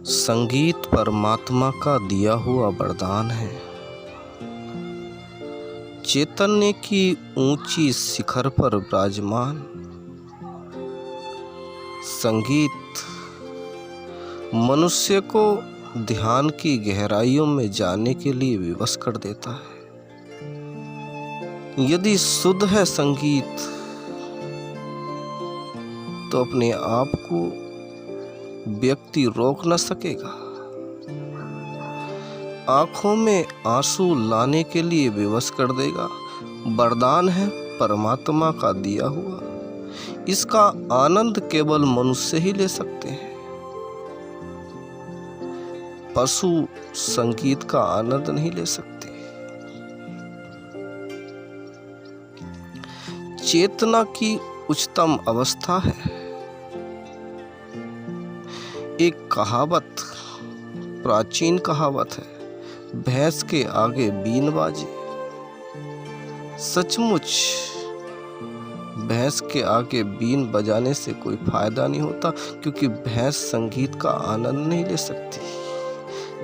संगीत परमात्मा का दिया हुआ वरदान है। चैतन्य की ऊंची शिखर पर विराजमान संगीत मनुष्य को ध्यान की गहराइयों में जाने के लिए विवश कर देता है। यदि शुद्ध है संगीत तो अपने आप को व्यक्ति रोक न सकेगा। आंखों में आंसू लाने के लिए विवश कर देगा। वरदान है परमात्मा का दिया हुआ। इसका आनंद केवल मनुष्य ही ले सकते हैं। पशु संगीत का आनंद नहीं ले सकते। चेतना की उच्चतम अवस्था है। एक कहावत, प्राचीन कहावत है, भैंस के आगे बीन बाजे। सचमुच भैंस के आगे बीन बजाने से कोई फायदा नहीं होता, क्योंकि भैंस संगीत का आनंद नहीं ले सकती।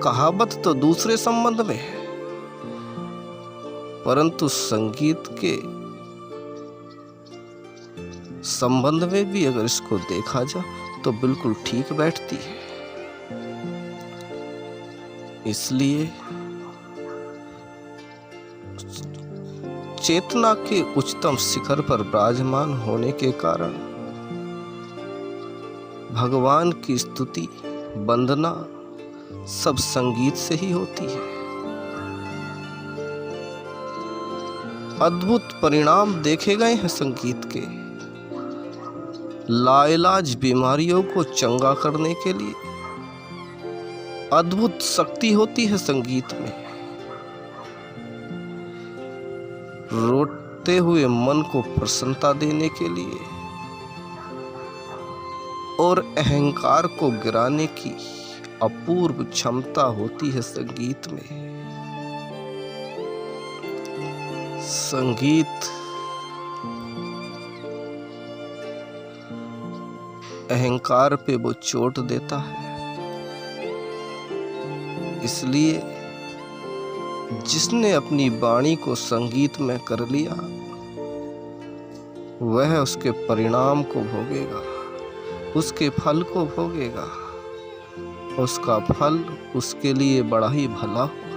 कहावत तो दूसरे संबंध में है, परंतु संगीत के संबंध में भी अगर इसको देखा जाए तो बिल्कुल ठीक बैठती है। इसलिए चेतना के उच्चतम शिखर पर विराजमान होने के कारण भगवान की स्तुति, वंदना सब संगीत से ही होती है। अद्भुत परिणाम देखे गए हैं संगीत के। लाइलाज बीमारियों को चंगा करने के लिए अद्भुत शक्ति होती है संगीत में। रोते हुए मन को प्रसन्नता देने के लिए और अहंकार को गिराने की अपूर्व क्षमता होती है संगीत में। संगीत अहंकार पे वो चोट देता है। इसलिए जिसने अपनी वाणी को संगीत में कर लिया वह उसके परिणाम को भोगेगा, उसके फल को भोगेगा। उसका फल उसके लिए बड़ा ही भला होगा।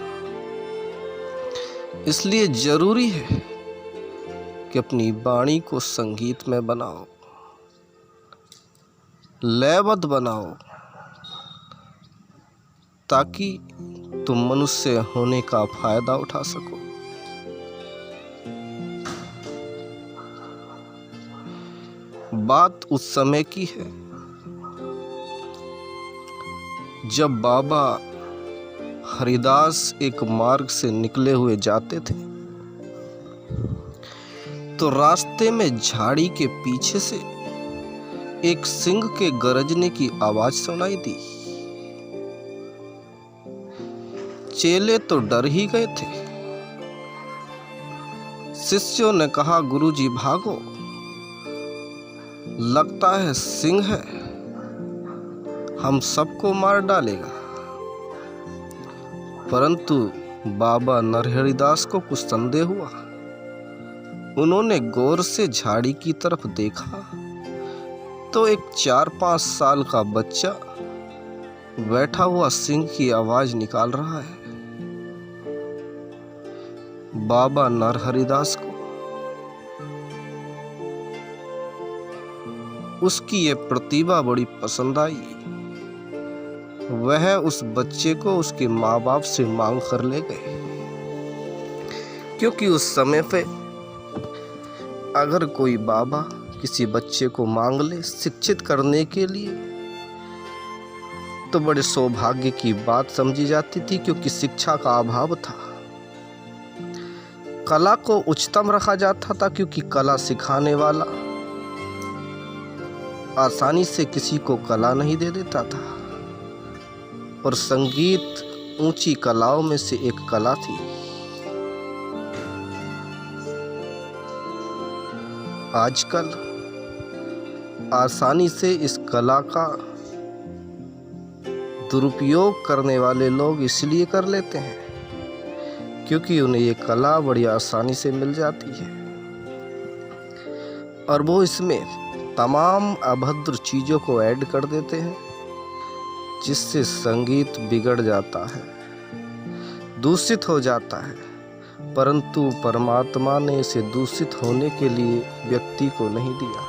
इसलिए जरूरी है कि अपनी वाणी को संगीत में बनाओ, लयबद्ध बनाओ, ताकि तुम मनुष्य होने का फायदा उठा सको। बात उस समय की है जब बाबा हरिदास एक मार्ग से निकले हुए जाते थे, तो रास्ते में झाड़ी के पीछे से एक सिंह के गरजने की आवाज सुनाई दी। चेले तो डर ही गए थे। शिष्यों ने कहा, गुरुजी भागो, लगता है सिंह है, हम सबको मार डालेगा। परंतु बाबा नरहरिदास को कुछ संदेह हुआ। उन्होंने गौर से झाड़ी की तरफ देखा तो एक 4-5 साल का बच्चा बैठा हुआ सिंह की आवाज निकाल रहा है। बाबा नरहरिदास को उसकी ये प्रतिभा बड़ी पसंद आई। वह उस बच्चे को उसके माँ बाप से मांग कर ले गए, क्योंकि उस समय पे अगर कोई बाबा किसी बच्चे को मांग ले शिक्षित करने के लिए तो बड़े सौभाग्य की बात समझी जाती थी, क्योंकि शिक्षा का अभाव था। कला को उच्चतम रखा जाता था, क्योंकि कला सिखाने वाला आसानी से किसी को कला नहीं दे देता था। और संगीत ऊंची कलाओं में से एक कला थी। आजकल आसानी से इस कला का दुरुपयोग करने वाले लोग इसलिए कर लेते हैं क्योंकि उन्हें ये कला बड़ी आसानी से मिल जाती है और वो इसमें तमाम अभद्र चीज़ों को ऐड कर देते हैं, जिससे संगीत बिगड़ जाता है, दूषित हो जाता है। परंतु परमात्मा ने इसे दूषित होने के लिए व्यक्ति को नहीं दिया।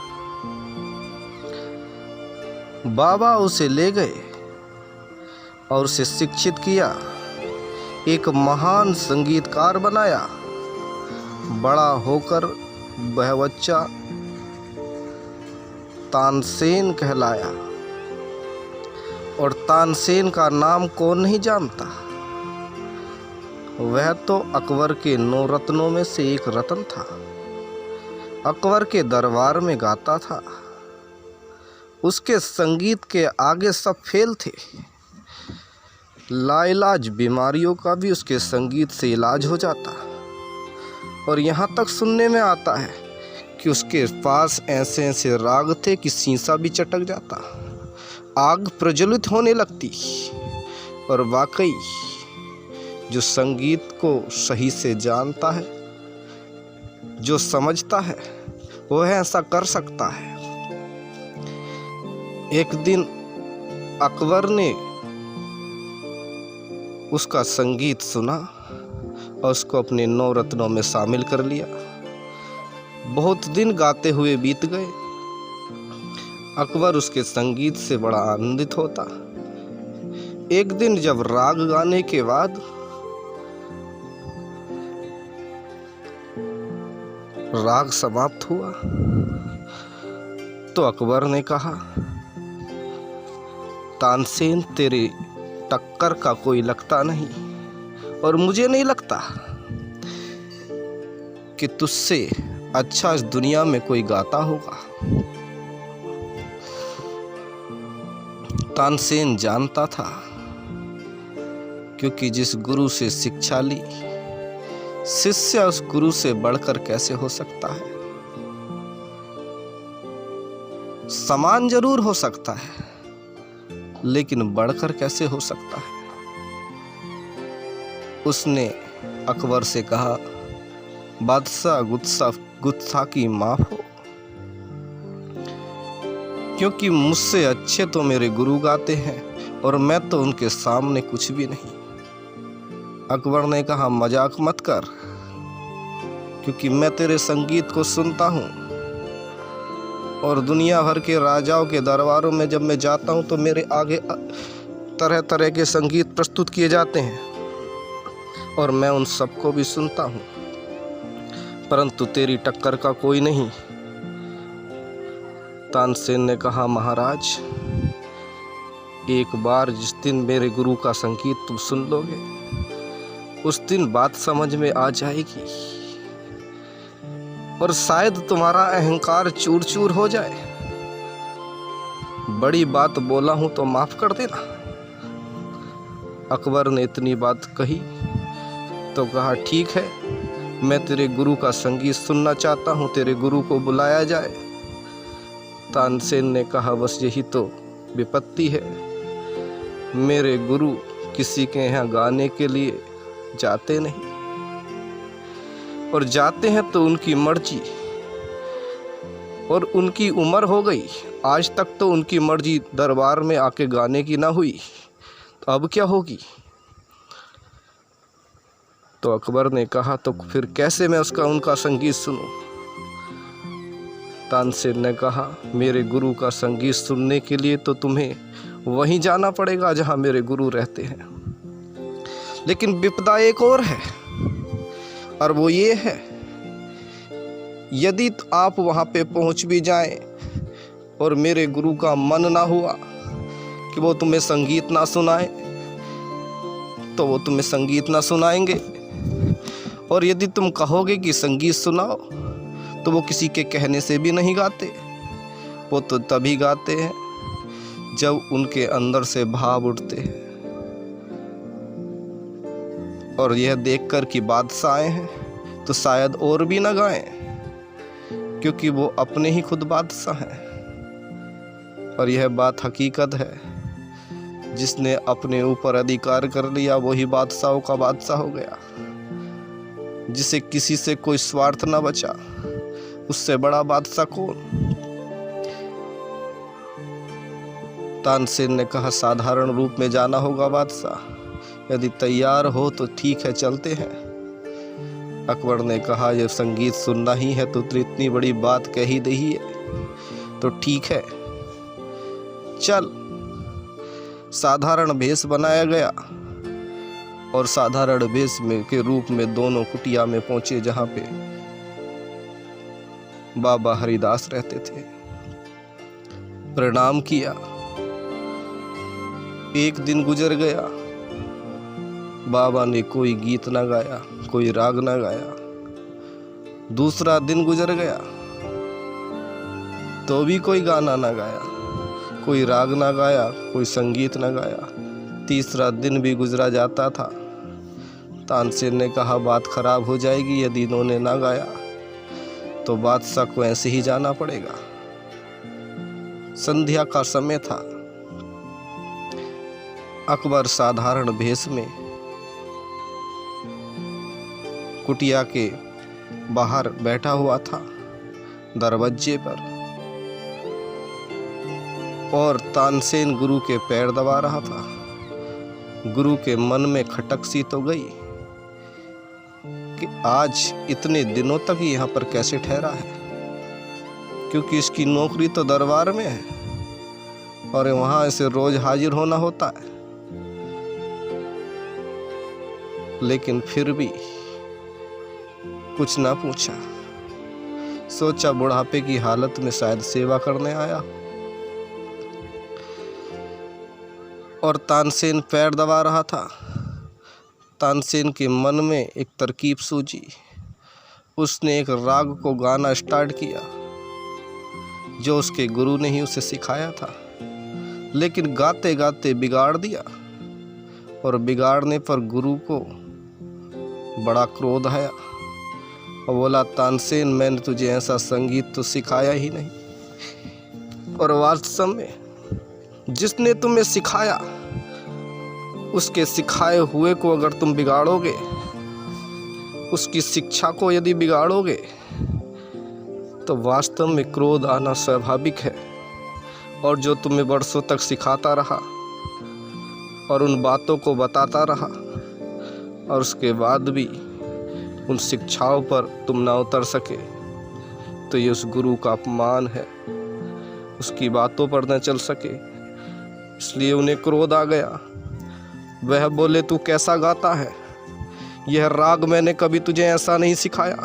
बाबा उसे ले गए और उसे शिक्षित किया, एक महान संगीतकार बनाया। बड़ा होकर वह बच्चा तानसेन कहलाया, और तानसेन का नाम कौन नहीं जानता। वह तो अकबर के 9 रत्नों में से एक रत्न था। अकबर के दरबार में गाता था। उसके संगीत के आगे सब फेल थे। लाइलाज बीमारियों का भी उसके संगीत से इलाज हो जाता, और यहाँ तक सुनने में आता है कि उसके पास ऐसे ऐसे राग थे कि शीशा भी चटक जाता, आग प्रज्वलित होने लगती। और वाकई जो संगीत को सही से जानता है, जो समझता है, वह ऐसा कर सकता है। एक दिन अकबर ने उसका संगीत सुना और उसको अपने 9 रत्नों में शामिल कर लिया। बहुत दिन गाते हुए बीत गए। अकबर उसके संगीत से बड़ा आनंदित होता। एक दिन जब राग गाने के बाद राग समाप्त हुआ तो अकबर ने कहा, तानसेन तेरे टक्कर का कोई लगता नहीं, और मुझे नहीं लगता कि तुझसे अच्छा इस दुनिया में कोई गाता होगा। तानसेन जानता था, क्योंकि जिस गुरु से शिक्षा ली, शिष्य उस गुरु से बढ़कर कैसे हो सकता है। समान जरूर हो सकता है, लेकिन बढ़कर कैसे हो सकता है। उसने अकबर से कहा, बादशाह गुस्सा की माफ हो, क्योंकि मुझसे अच्छे तो मेरे गुरु गाते हैं और मैं तो उनके सामने कुछ भी नहीं। अकबर ने कहा, मजाक मत कर, क्योंकि मैं तेरे संगीत को सुनता हूँ, और दुनिया भर के राजाओं के दरबारों में जब मैं जाता हूँ तो मेरे आगे तरह तरह के संगीत प्रस्तुत किए जाते हैं, और मैं उन सबको भी सुनता हूँ, परंतु तेरी टक्कर का कोई नहीं। तानसेन ने कहा, महाराज, एक बार जिस दिन मेरे गुरु का संगीत तुम सुन लोगे, उस दिन बात समझ में आ जाएगी, और शायद तुम्हारा अहंकार चूर चूर हो जाए। बड़ी बात बोला हूं तो माफ कर देना। अकबर ने इतनी बात कही तो कहा, ठीक है, मैं तेरे गुरु का संगीत सुनना चाहता हूं, तेरे गुरु को बुलाया जाए। तानसेन ने कहा, बस यही तो विपत्ति है, मेरे गुरु किसी के यहाँ गाने के लिए जाते नहीं, और जाते हैं तो उनकी मर्जी, और उनकी उम्र हो गई, आज तक तो उनकी मर्जी दरबार में आके गाने की ना हुई, तो अब क्या होगी। तो अकबर ने कहा, तो फिर कैसे मैं उनका संगीत सुनूं। तानसेन ने कहा, मेरे गुरु का संगीत सुनने के लिए तो तुम्हें वहीं जाना पड़ेगा जहां मेरे गुरु रहते हैं, लेकिन विपदा एक और है, और वो ये है, यदि आप वहाँ पे पहुँच भी जाएं और मेरे गुरु का मन ना हुआ कि वो तुम्हें संगीत ना सुनाए, तो वो तुम्हें संगीत ना सुनाएंगे, और यदि तुम कहोगे कि संगीत सुनाओ, तो वो किसी के कहने से भी नहीं गाते। वो तो तभी गाते हैं जब उनके अंदर से भाव उठते हैं, और यह देखकर कि बादशाह आए हैं तो शायद और भी न गाएं, क्योंकि वो अपने ही खुद बादशाह हैं। और यह बात हकीकत है जिसने अपने ऊपर अधिकार कर लिया वही बादशाहों का बादशाह हो गया। जिसे किसी से कोई स्वार्थ न बचा, उससे बड़ा बादशाह कौन। तानसेन ने कहा, साधारण रूप में जाना होगा बादशाह, यदि तैयार हो तो ठीक है, चलते हैं। अकबर ने कहा, यह संगीत सुनना ही है तो इतनी बड़ी बात कह ही दी है, तो ठीक है चल। साधारण भेष बनाया गया और साधारण भेष में के रूप में दोनों कुटिया में पहुंचे जहां पे बाबा हरिदास रहते थे। प्रणाम किया। एक दिन गुजर गया, बाबा ने कोई गीत ना गाया, कोई राग ना गाया। दूसरा दिन गुजर गया तो भी कोई गाना ना गाया, कोई राग ना गाया, कोई संगीत ना गाया। तीसरा दिन भी गुजरा जाता था। तानसेन ने कहा, बात खराब हो जाएगी, यदि इन्होंने ना गाया तो बादशाह को ऐसे ही जाना पड़ेगा। संध्या का समय था। अकबर साधारण भेष में कुटिया के बाहर बैठा हुआ था दरवाजे पर, और तानसेन गुरु के पैर दबा रहा था। गुरु के मन में खटक सी तो गई कि आज इतने दिनों तक यहाँ पर कैसे ठहरा है, क्योंकि इसकी नौकरी तो दरबार में है और वहाँ इसे रोज हाजिर होना होता है। लेकिन फिर भी कुछ ना पूछा। सोचा बुढ़ापे की हालत में शायद सेवा करने आया। और तानसेन पैर दबा रहा था। तानसेन के मन में एक तरकीब सूझी। उसने एक राग को गाना स्टार्ट किया जो उसके गुरु ने ही उसे सिखाया था, लेकिन गाते गाते बिगाड़ दिया। और बिगाड़ने पर गुरु को बड़ा क्रोध आया और बोला, तानसेन, मैंने तुझे ऐसा संगीत तो सिखाया ही नहीं, और वास्तव में जिसने तुम्हें सिखाया उसके सिखाए हुए को अगर तुम बिगाड़ोगे, उसकी शिक्षा को यदि बिगाड़ोगे, तो वास्तव में क्रोध आना स्वाभाविक है। और जो तुम्हें वर्षों तक सिखाता रहा और उन बातों को बताता रहा और उसके बाद भी उन शिक्षाओं पर तुम ना उतर सके, तो ये उस गुरु का अपमान है। उसकी बातों पर न चल सके, इसलिए उन्हें क्रोध आ गया। वह बोले, तू कैसा गाता है, यह राग मैंने कभी तुझे ऐसा नहीं सिखाया।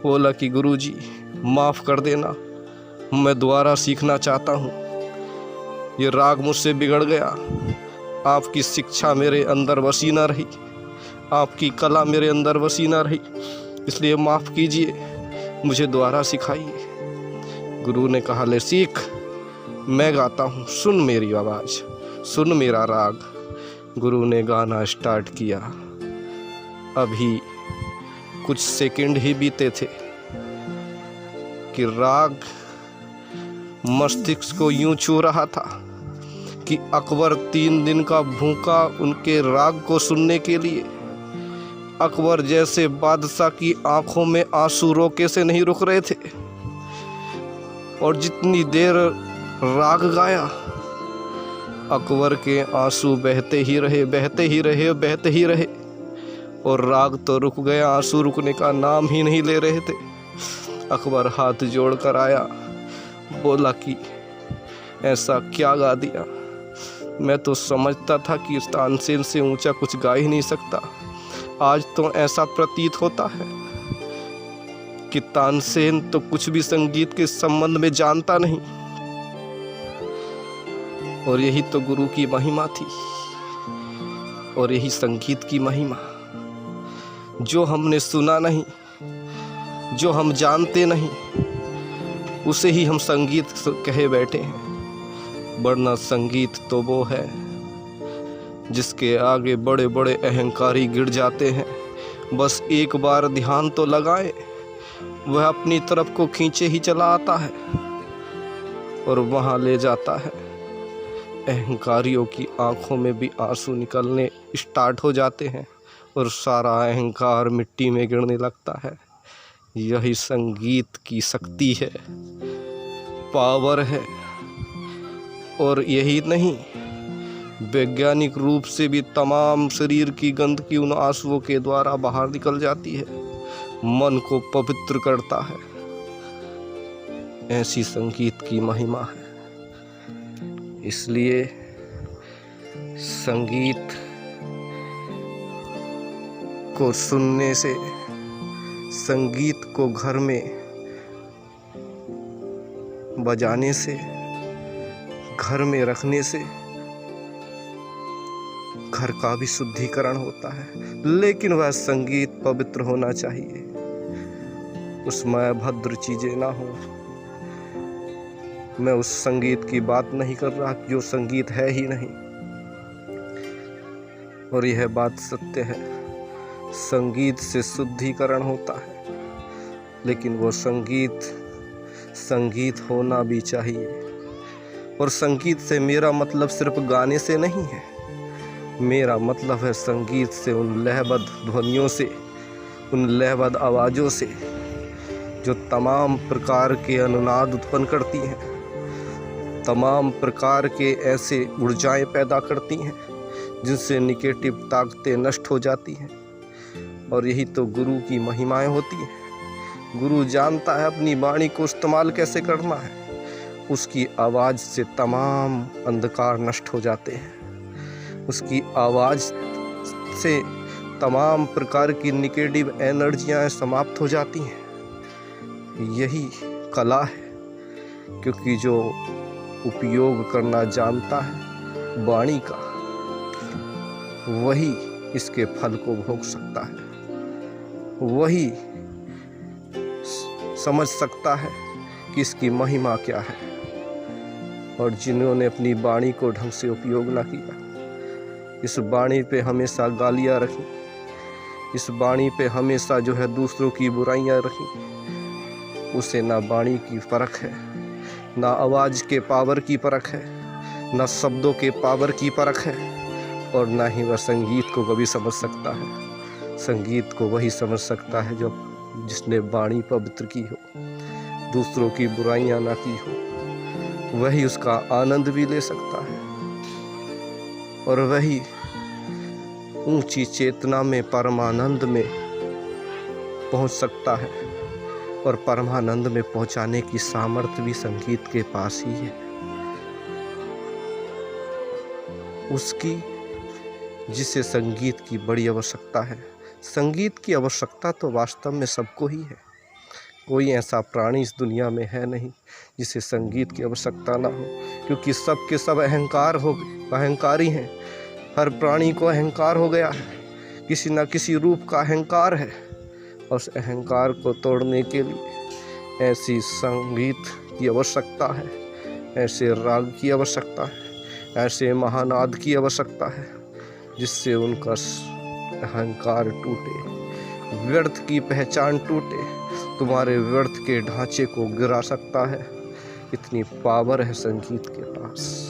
बोला कि गुरुजी माफ़ कर देना, मैं दोबारा सीखना चाहता हूँ। ये राग मुझसे बिगड़ गया, आपकी शिक्षा मेरे अंदर वसी ना रही, आपकी कला मेरे अंदर वसी ना रही, इसलिए माफ़ कीजिए, मुझे दोबारा सिखाइए। गुरु ने कहा, ले सीख, मैं गाता हूँ, सुन मेरी आवाज़, सुन मेरा राग। गुरु ने गाना स्टार्ट किया। अभी कुछ सेकंड ही बीते थे कि राग मस्तिष्क को यूं छू रहा था कि अकबर 3 दिन का भूखा उनके राग को सुनने के लिए। अकबर जैसे बादशाह की आंखों में आंसू रोके से नहीं रुक रहे थे, और जितनी देर राग गाया अकबर के आंसू बहते ही रहे, बहते ही रहे, बहते ही रहे, और राग तो रुक गया, आंसू रुकने का नाम ही नहीं ले रहे थे। अकबर हाथ जोड़ कर आया, बोला कि ऐसा क्या गा दिया, मैं तो समझता था कि इस तानसेन से ऊंचा कुछ गा ही नहीं सकता। आज तो ऐसा प्रतीत होता है कि तानसेन तो कुछ भी संगीत के संबंध में जानता नहीं। और यही तो गुरु की महिमा थी, और यही संगीत की महिमा। जो हमने सुना नहीं, जो हम जानते नहीं, उसे ही हम संगीत कहे बैठे हैं। वरना संगीत तो वो है जिसके आगे बड़े बड़े अहंकारी गिर जाते हैं। बस एक बार ध्यान तो लगाए, वह अपनी तरफ को खींचे ही चला आता है और वहाँ ले जाता है। अहंकारियों की आंखों में भी आंसू निकलने स्टार्ट हो जाते हैं और सारा अहंकार मिट्टी में गिरने लगता है। यही संगीत की शक्ति है, पावर है। और यही नहीं, वैज्ञानिक रूप से भी तमाम शरीर की गंदगी उन आंसुओं के द्वारा बाहर निकल जाती है, मन को पवित्र करता है। ऐसी संगीत की महिमा है। इसलिए संगीत को सुनने से, संगीत को घर में बजाने से, घर में रखने से घर का भी शुद्धिकरण होता है। लेकिन वह संगीत पवित्र होना चाहिए, उसमें अभद्र चीजें ना हो। मैं उस संगीत की बात नहीं कर रहा जो संगीत है ही नहीं। और यह बात सत्य है, संगीत से शुद्धिकरण होता है, लेकिन वो संगीत होना भी चाहिए। और संगीत से मेरा मतलब सिर्फ गाने से नहीं है, मेरा मतलब है संगीत से उन लयबद्ध ध्वनियों से, उन लयबद्ध आवाज़ों से जो तमाम प्रकार के अनुनाद उत्पन्न करती हैं, तमाम प्रकार के ऐसे ऊर्जाएं पैदा करती हैं जिनसे निगेटिव ताकतें नष्ट हो जाती हैं। और यही तो गुरु की महिमाएं होती हैं। गुरु जानता है अपनी वाणी को इस्तेमाल कैसे करना है। उसकी आवाज़ से तमाम अंधकार नष्ट हो जाते हैं, उसकी आवाज़ से तमाम प्रकार की निगेटिव एनर्जियाँ समाप्त हो जाती हैं। यही कला है, क्योंकि जो उपयोग करना जानता है वाणी का, वही इसके फल को भोग सकता है, वही समझ सकता है कि इसकी महिमा क्या है। और जिन्होंने अपनी वाणी को ढंग से उपयोग ना किया, इस वाणी पे हमेशा गालियाँ रखी, इस वाणी पे हमेशा जो है दूसरों की बुराइयाँ रखी, उसे ना वाणी की परख है, ना आवाज़ के पावर की परख है, ना शब्दों के पावर की परख है, और ना ही वह संगीत को कभी समझ सकता है। संगीत को वही समझ सकता है जो जिसने वाणी पवित्र की हो, दूसरों की बुराइयाँ ना की हो, वही उसका आनंद भी ले सकता है। और वही ऊंची चेतना में, परमानंद में पहुंच सकता है। और परमानंद में पहुंचाने की सामर्थ्य भी संगीत के पास ही है, उसकी, जिसे संगीत की बड़ी आवश्यकता है। संगीत की आवश्यकता तो वास्तव में सबको ही है। कोई ऐसा प्राणी इस दुनिया में है नहीं जिसे संगीत की आवश्यकता ना हो, क्योंकि सब के सब अहंकारी हैं। हर प्राणी को अहंकार हो गया है, किसी न किसी रूप का अहंकार है। और उस अहंकार को तोड़ने के लिए ऐसी संगीत की आवश्यकता है, ऐसे राग की आवश्यकता है, ऐसे महानाद की आवश्यकता है, जिससे उनका अहंकार टूटे, व्यर्थ की पहचान टूटे, तुम्हारे व्यर्थ के ढांचे को गिरा सकता है। इतनी पावर है संगीत के पास।